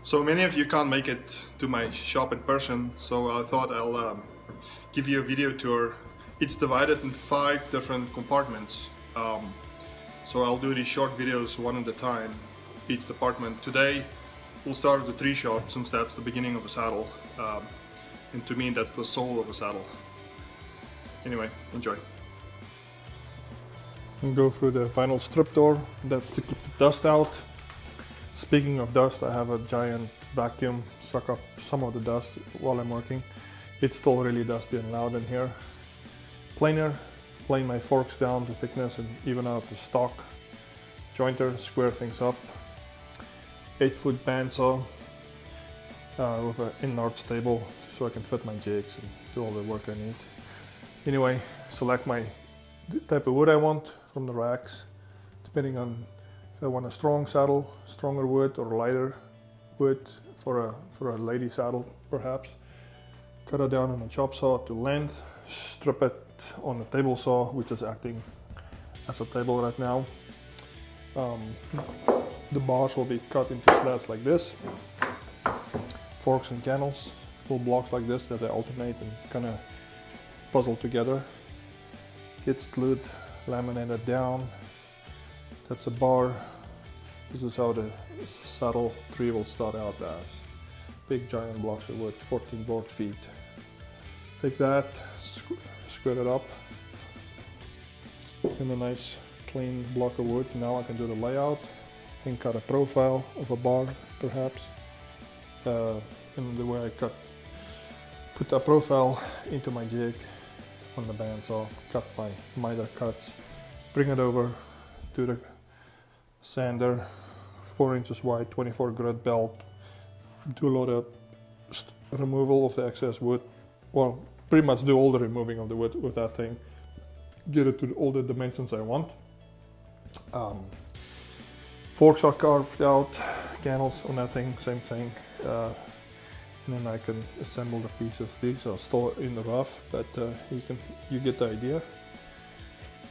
So many of you can't make it to my shop in person, so I thought I'll give you a video tour. It's divided in 5 different compartments. So I'll do these short videos one at a time, each department. Today we'll start with the tree shop, since that's the beginning of a saddle. And to me that's the soul of a saddle. Anyway, enjoy. And go through the vinyl strip door, that's to keep the dust out. Speaking of dust, I have a giant vacuum suck up some of the dust while I'm working. It's still really dusty and loud in here. Planer, plane my forks down to thickness and even out the stock. Jointer, square things up. 8-foot bandsaw with an in-arch table so I can fit my jigs and do all the work I need. Anyway, select my type of wood I want from the racks, depending on if I want a strong saddle, stronger wood, or lighter wood for a lady saddle perhaps. Cut it down on a chop saw to length, strip it on the table saw, which is acting as a table right now. The bars will be cut into slats like this. Forks and cannels, little blocks like this that I alternate and kind of puzzle together. Gets glued, laminated down. That's a bar. This is how the saddle tree will start out as. Big giant blocks of wood, 14 board feet. Take that, square it up in a nice clean block of wood. Now I can do the layout and cut a profile of a bar perhaps. And the way I put a profile into my jig on the bandsaw, cut my miter cuts, bring it over to the sander, 4 inches wide, 24 grit belt. Do a lot of removal of the excess wood. Well, pretty much do all the removing of the wood with that thing. Get it to all the dimensions I want. Forks are carved out, cannels on that thing, same thing. And then I can assemble the pieces. These are still in the rough, but you get the idea.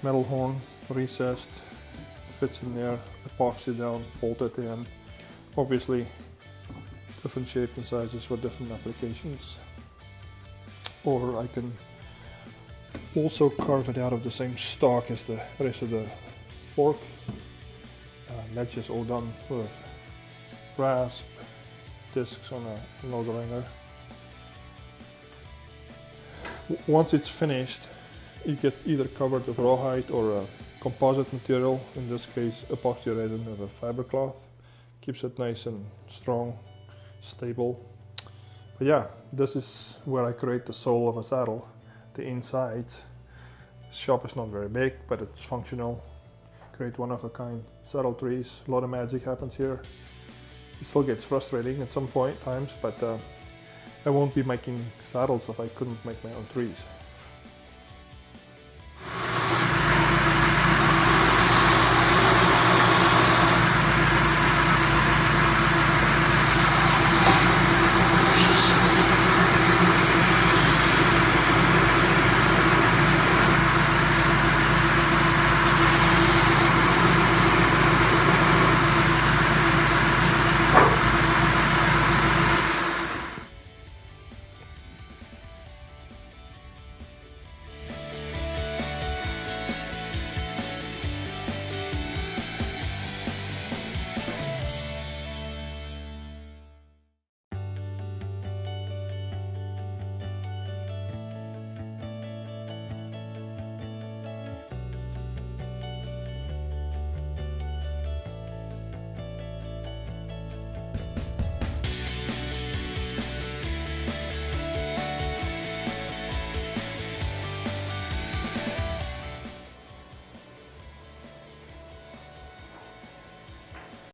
Metal horn, recessed, fits in there, epoxy down, bolted in. Obviously, different shapes and sizes for different applications. Or I can also carve it out of the same stock as the rest of the fork. That's just all done with rasp discs on a log grinder. Once it's finished, it gets either covered with rawhide or a composite material, in this case epoxy resin with a fiber cloth. Keeps it nice and strong, stable. But yeah, this is where I create the soul of a saddle. The inside. The shop is not very big, but it's functional. Create one of a kind saddle trees. A lot of magic happens here. It still gets frustrating at some point times, but I won't be making saddles if I couldn't make my own trees.